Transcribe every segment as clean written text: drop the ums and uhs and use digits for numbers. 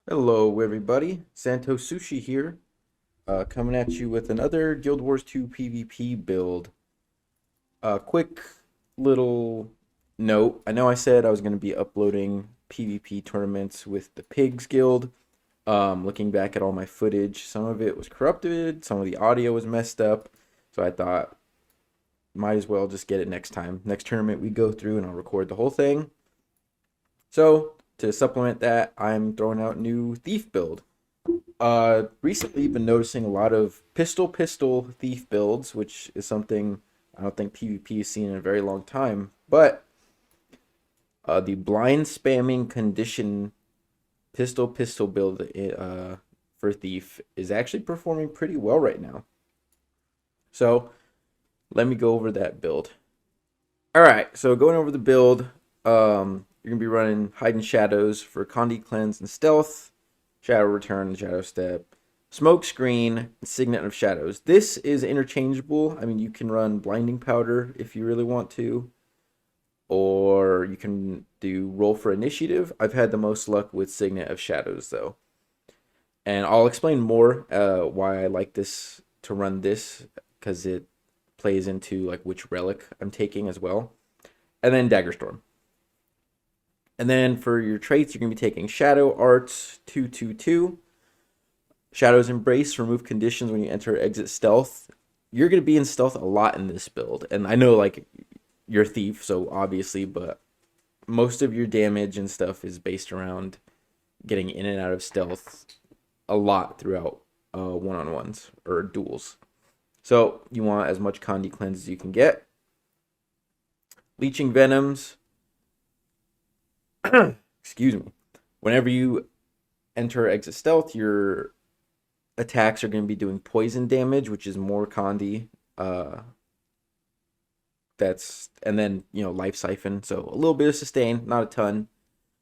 Hello everybody, SantoSushi here, coming at you with another Guild Wars 2 PvP build. Quick little note, I know I said I was going to be uploading PvP tournaments with the Pigs Guild. Looking back at all my footage, some of it was corrupted, some of the audio was messed up, so I thought might as well just get it next time. Next tournament we go through and I'll record the whole thing. So, to supplement that, I'm throwing out new thief build. Recently been noticing a lot of pistol thief builds, which is something I don't think PvP has seen in a very long time. But the blind spamming condition pistol build for thief is actually performing pretty well right now. So let me go over that build. All right, so going over the build, you're gonna be running Hide and Shadows for Condi Cleanse and Stealth, Shadow Return and SHADOWSTEP, SMOKESCREEN, and Signet of Shadows. This is interchangeable. I mean, you can run Blinding Powder if you really want to, or you can do Roll for Initiative. I've had the most luck with Signet of Shadows though, and I'll explain more why I like this to run this, because it plays into like which relic I'm taking as well. And then Dagger Storm. And then for your traits, you're going to be taking Shadow Arts 222. Shadow's Embrace, remove conditions when you enter or exit stealth. You're going to be in stealth a lot in this build. And I know like you're a thief, so obviously, but most of your damage and stuff is based around getting in and out of stealth a lot throughout one-on-ones or duels. So you want as much Condi Cleanse as you can get. Leeching Venoms. Excuse me. Whenever you enter or exit stealth, your attacks are going to be doing poison damage, which is more Condi. And then, Life Siphon. So a little bit of sustain, not a ton.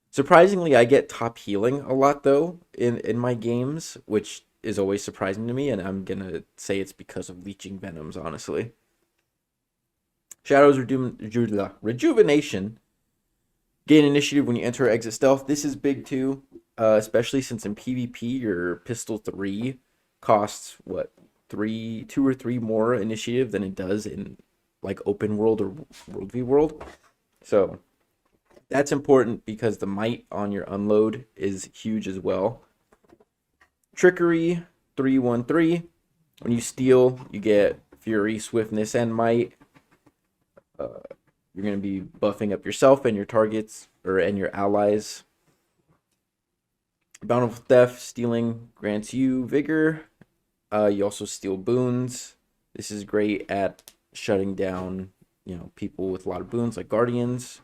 Surprisingly, I get top healing a lot, though, in my games, which is always surprising to me, and I'm going to say it's because of Leeching Venoms, honestly. Shadow's Rejuvenation. Gain initiative when you enter or exit stealth. This is big too, especially since in PvP your pistol 3 costs what 2 or 3 more initiative than it does in like open world or world v world. So that's important because the might on your unload is huge as well. Trickery 313. When you steal, you get fury, swiftness, and might. You're going to be buffing up yourself and your targets, and your allies. Bountiful Theft, stealing grants you vigor. You also steal boons. This is great at shutting down, people with a lot of boons like guardians.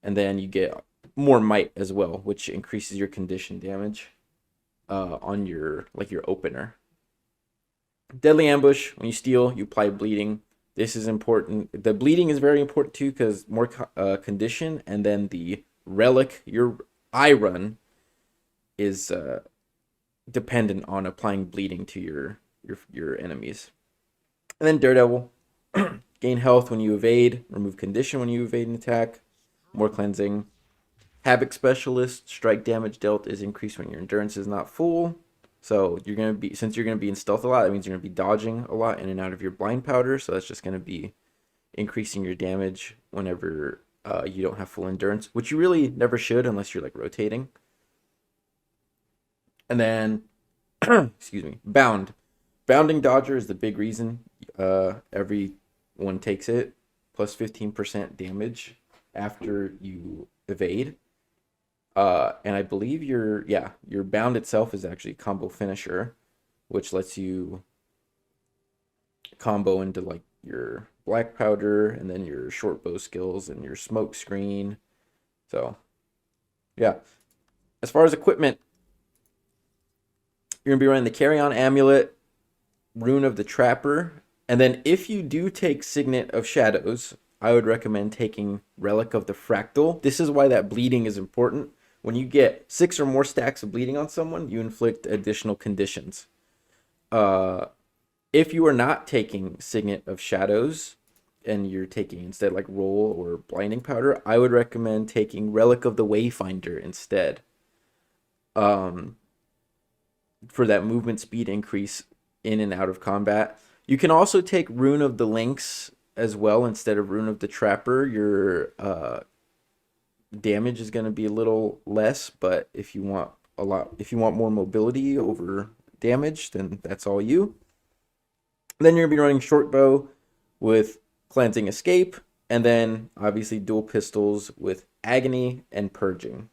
And then you get more might as well, which increases your condition damage on your opener. Deadly Ambush, when you steal, you apply bleeding. This is important. The bleeding is very important too, because more condition, and then the relic your eye run is dependent on applying bleeding to your enemies. And then Daredevil, gain health when you evade, remove condition when you evade an attack, more cleansing. Havoc Specialist, strike damage dealt is increased when your endurance is not full. So since you're gonna be in stealth a lot, that means you're gonna be dodging a lot in and out of your blind powder. So that's just gonna be increasing your damage whenever you don't have full endurance, which you really never should unless you're like rotating. And then, excuse me, Bounding Dodger is the big reason everyone takes it. Plus 15% damage after you evade. And I believe your bound itself is actually a combo finisher, which lets you combo into like your black powder and then your short bow skills and your smoke screen. So yeah. As far as equipment, you're gonna be running the Carrion Amulet, Rune of the Trapper, and then if you do take Signet of Shadows, I would recommend taking Relic of the Fractal. This is why that bleeding is important. When you get 6 or more stacks of bleeding on someone, you inflict additional conditions. If you are not taking Signet of Shadows, and you're taking instead like Roll or Blinding Powder, I would recommend taking Relic of the Wayfinder instead. um, for that movement speed increase in and out of combat. You can also take Rune of the Lynx as well instead of Rune of the Trapper. Your damage is going to be a little less, but if you want more mobility over damage, then that's all you. Then you're going to be running Shortbow with Cleansing Escape, and then obviously dual pistols with Agony and Purging.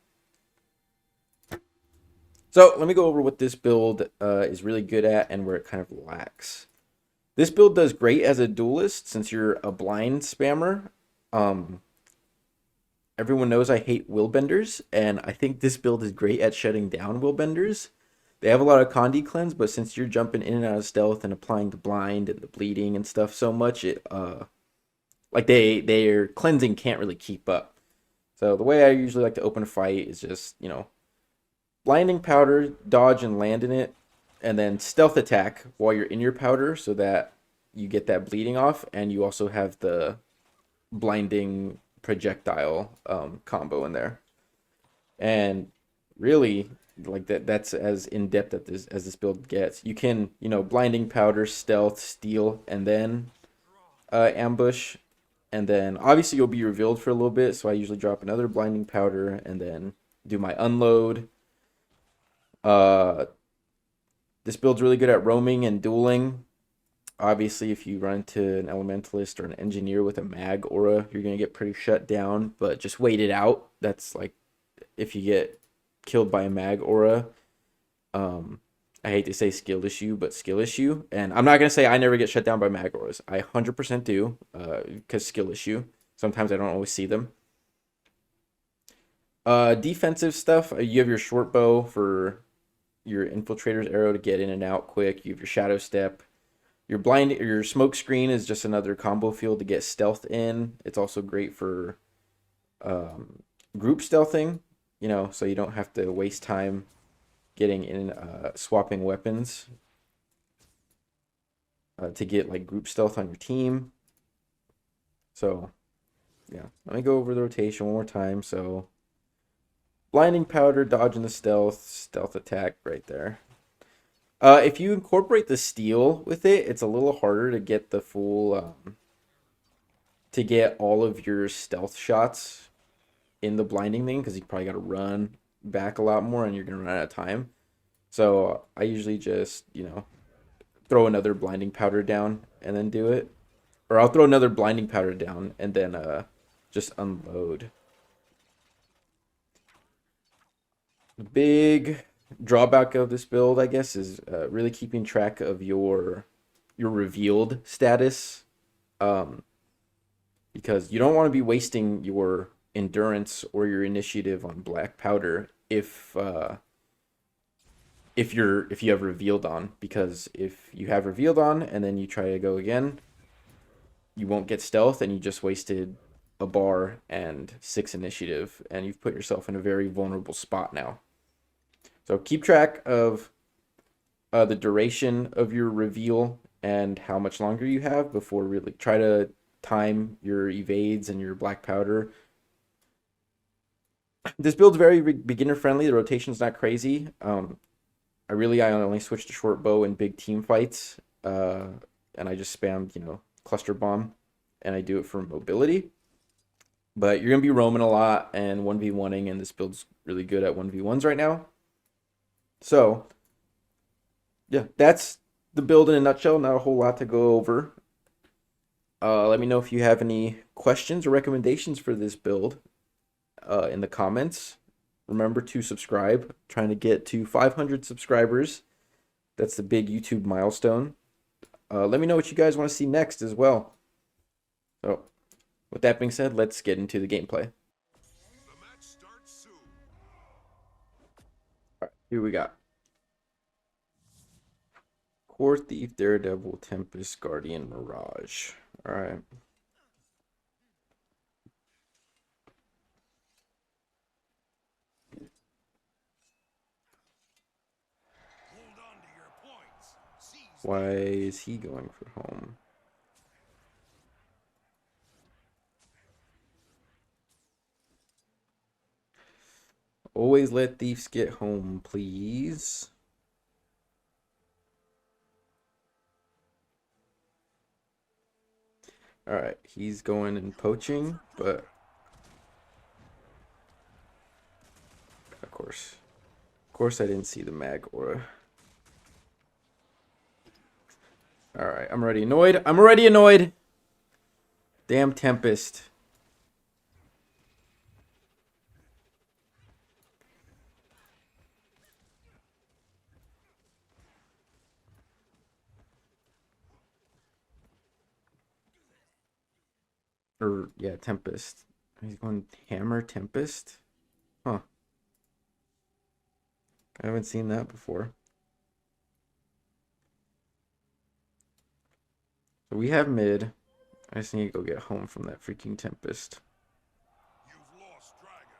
So let me go over what this build is really good at and where it kind of lacks. This build does great as a duelist since you're a blind spammer. Everyone knows I hate willbenders, and I think this build is great at shutting down willbenders. They have a lot of Condi cleanse, but since you're jumping in and out of stealth and applying the blind and the bleeding and stuff so much, it like their cleansing can't really keep up. So the way I usually like to open a fight is just, you know, blinding powder, dodge and land in it, and then stealth attack while you're in your powder so that you get that bleeding off, and you also have the blinding projectile combo in there. And really, like that's as in-depth as this build gets. You can, you know, blinding powder, stealth, steal, and then ambush. And then obviously you'll be revealed for a little bit, so I usually drop another blinding powder and then do my unload. This build's really good at roaming and dueling. Obviously, if you run into an elementalist or an engineer with a mag aura, you're going to get pretty shut down, but just wait it out. That's like if you get killed by a mag aura. I hate to say skill issue, but skill issue. And I'm not going to say I never get shut down by mag auras. I 100% do, because skill issue. Sometimes I don't always see them. Defensive stuff, you have your short bow for your infiltrator's arrow to get in and out quick. You have your shadow step. Your smoke screen is just another combo field to get stealth in. It's also great for group stealthing, you know, so you don't have to waste time getting in, swapping weapons to get like group stealth on your team. So yeah, let me go over the rotation one more time. So blinding powder, dodging the stealth attack right there. If you incorporate the steel with it, it's a little harder to get the full, to get all of your stealth shots in the blinding thing, because you probably got to run back a lot more and you're going to run out of time. So I usually just, you know, throw another blinding powder down and then do it. Or I'll throw another blinding powder down and then just unload. The big drawback of this build, I guess, is really keeping track of your revealed status, because you don't want to be wasting your endurance or your initiative on black powder if you have revealed on, because if you have revealed on and then you try to go again, you won't get stealth and you just wasted a bar and 6 initiative, and you've put yourself in a very vulnerable spot now. So keep track of the duration of your reveal and how much longer you have before really try to time your evades and your black powder. This build's very beginner friendly. The rotation's not crazy. I only switch to short bow in big team fights, and I just spam, you know, cluster bomb, and I do it for mobility. But you're gonna be roaming a lot and 1v1ing, and this build's really good at 1v1s right now. So, yeah, that's the build in a nutshell. Not a whole lot to go over. Let me know if you have any questions or recommendations for this build in the comments. Remember to subscribe. I'm trying to get to 500 subscribers. That's the big YouTube milestone. Let me know what you guys want to see next as well. So, with that being said, let's get into the gameplay. All right, here we got Core Thief, Daredevil, Tempest, Guardian, Mirage. All right. Why is he going for home? Always let thieves get home, please. Alright, he's going and poaching, but of course I didn't see the mag aura. Alright, I'm already annoyed. I'm already annoyed. Damn Tempest. Or, yeah, Tempest. He's going Hammer Tempest? Huh. I haven't seen that before. So we have mid. I just need to go get home from that freaking Tempest. You've lost, Dragon.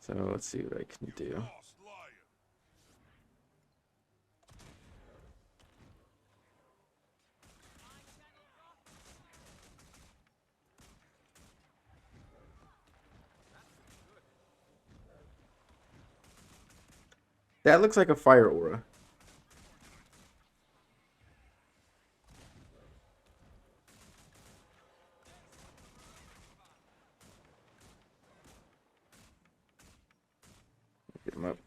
So let's see what I can do. Lost, Lion. That looks like a fire aura. Get him up.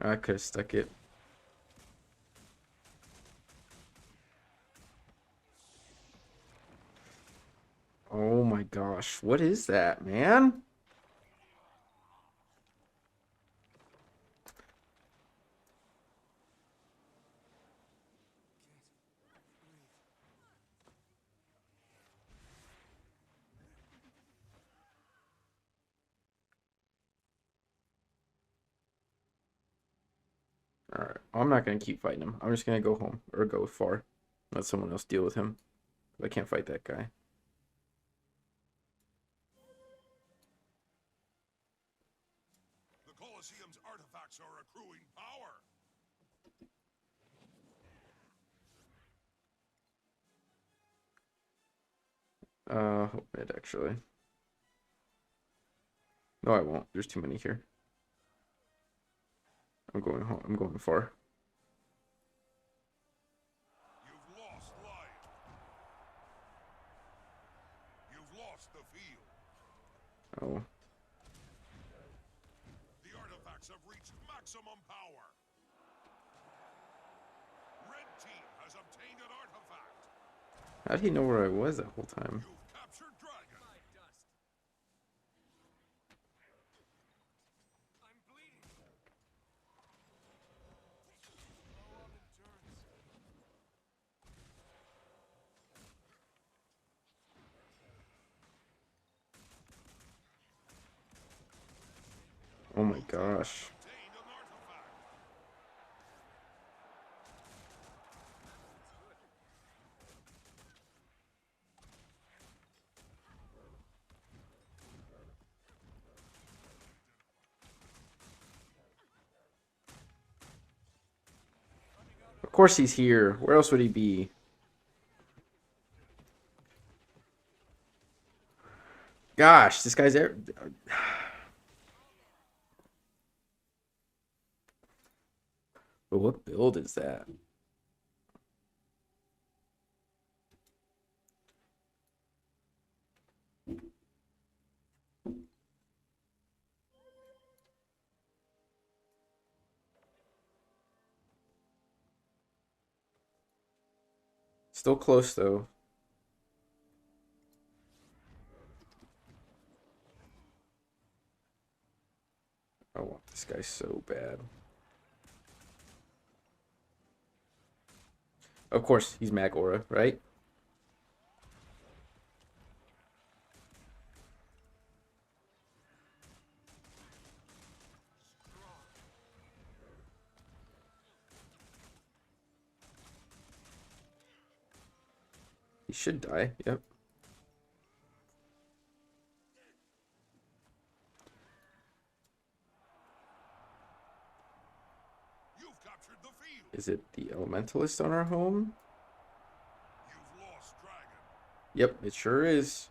I could have stuck it. Oh my gosh, what is that, man? Alright, I'm not going to keep fighting him. I'm just going to go home or go far. Let someone else deal with him. I can't fight that guy. The Colosseum's artifacts are accruing power. Hope mid actually. No, I won't. There's too many here. I'm going home. I'm going far. You've lost, Lion. You've lost the field. Oh. The artifacts have reached maximum power. Red team has obtained an artifact. How did he know where I was that whole time? You've captured Dragon. I'm bleeding. Oh my gosh. Obtained an artifact. Of course he's here. Where else would he be? Gosh, this guy's there. But what build is that? Still close though. I want this guy so bad. Of course, he's Mag Aura, right? He should die, yep. You've captured the field. Is it the Elementalist on our home? You've lost, Dragon. Yep, it sure is.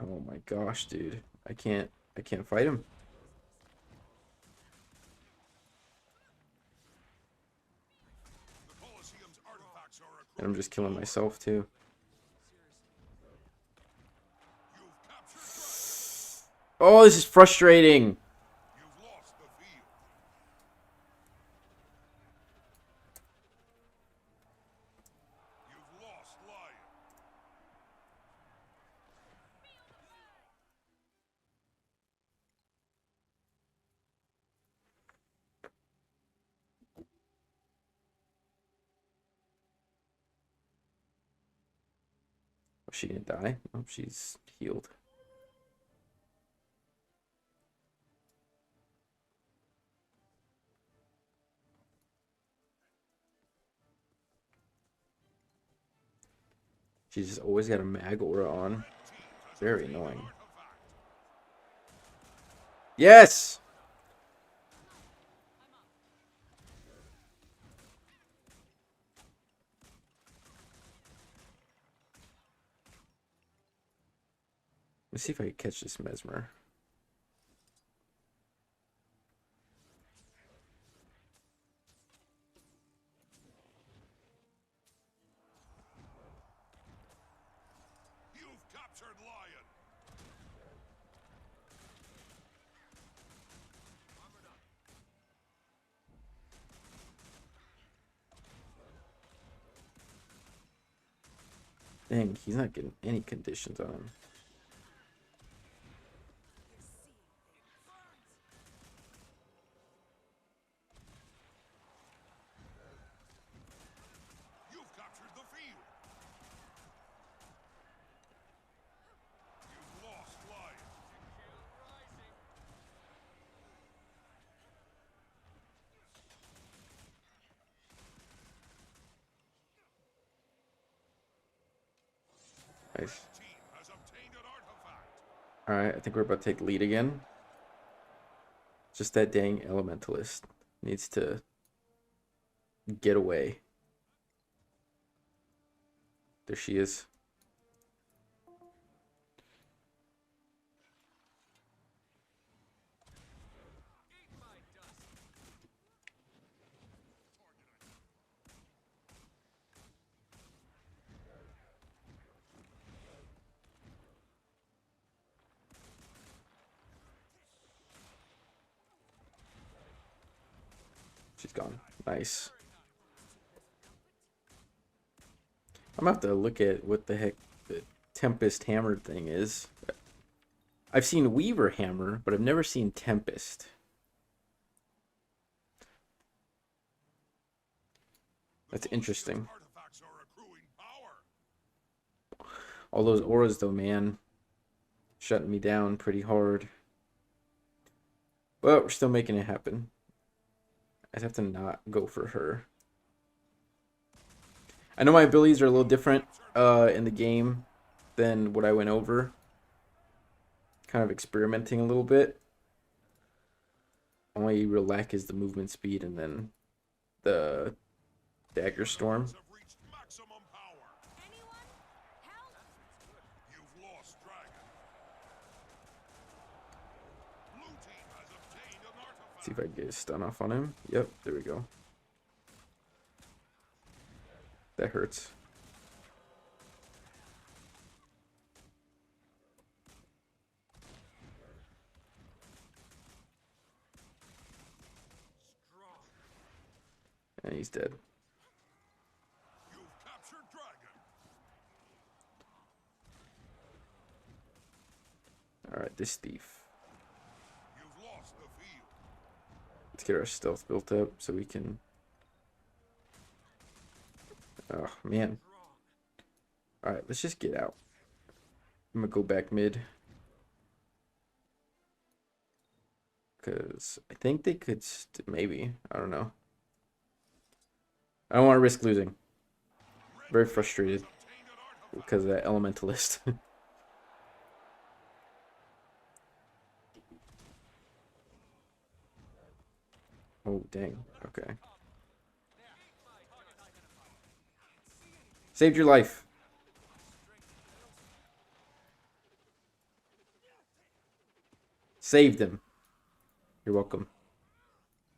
Oh my gosh, dude. I can't fight him. The Colosseum's artifacts are And I'm just killing myself too. You've captured. Oh, this is frustrating. You've lost the field. You've lost Lion. Was she gonna die? Oh, she's healed. She's just always got a mag aura on. Very annoying. Yes! Let's see if I can catch this Mesmer. You've captured Lion. Dang, he's not getting any conditions on him. You've captured the field. You've lost Lion. Nice. Team has obtained an artifact. Alright, I think we're about to take lead again. Just that dang elementalist needs to get away. There she is. She's gone. Nice. I'm gonna have to look at what the heck the Tempest Hammer thing is. I've seen Weaver Hammer, but I've never seen Tempest. That's interesting. Artifacts are accruing power. All those auras, though, man, shutting me down pretty hard. But we're still making it happen. I'd have to not go for her. I know my abilities are a little different in the game than what I went over. Kind of experimenting a little bit. Only real lack is the movement speed and then the Dagger Storm. Have reached maximum power. Anyone? Help! You've lost Dragon. Blue team has obtained an artifact. See if I can get a stun off on him. Yep, there we go. That hurts. And he's dead. You've captured Dragon. Alright, this thief. You've lost the field. Let's get our stealth built up so we can... Oh, man. Alright, let's just get out. I'm gonna go back mid. Because I think they could... maybe. I don't know. I don't want to risk losing. Very frustrated Obtained an artifact. because of that elementalist. Oh, dang. Okay. Saved your life. Saved him. You're welcome.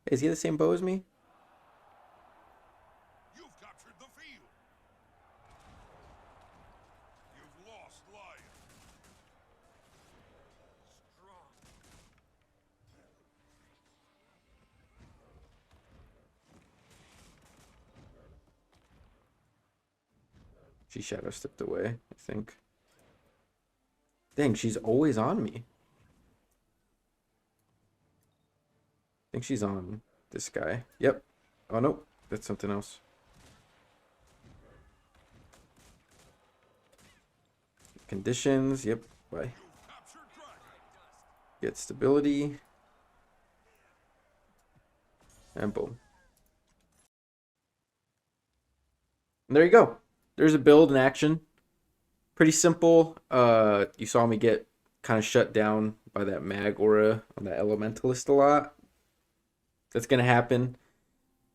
Hey, is he the same bow as me? You've captured the field. You've lost Lion. Strong. She shadow stepped away, I think. Dang, she's always on me. I think she's on this guy. Yep. Oh, no. That's something else. Conditions. Yep. Bye. You've captured Dragon. Get stability. And boom. And there you go. There's a build in action. Pretty simple. You saw me get kind of shut down by that mag aura on that elementalist a lot. That's gonna happen.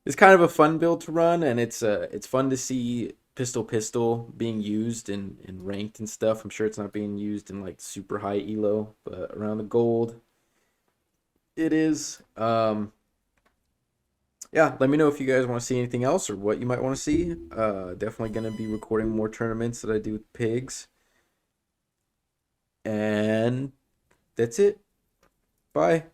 It's kind of a fun build to run, and it's fun to see pistol being used in ranked and stuff. I'm sure it's not being used in like super high elo, but around the gold it is. Yeah, let me know if you guys want to see anything else or what you might want to see. Definitely going to be recording more tournaments that I do with pigs. And that's it. Bye.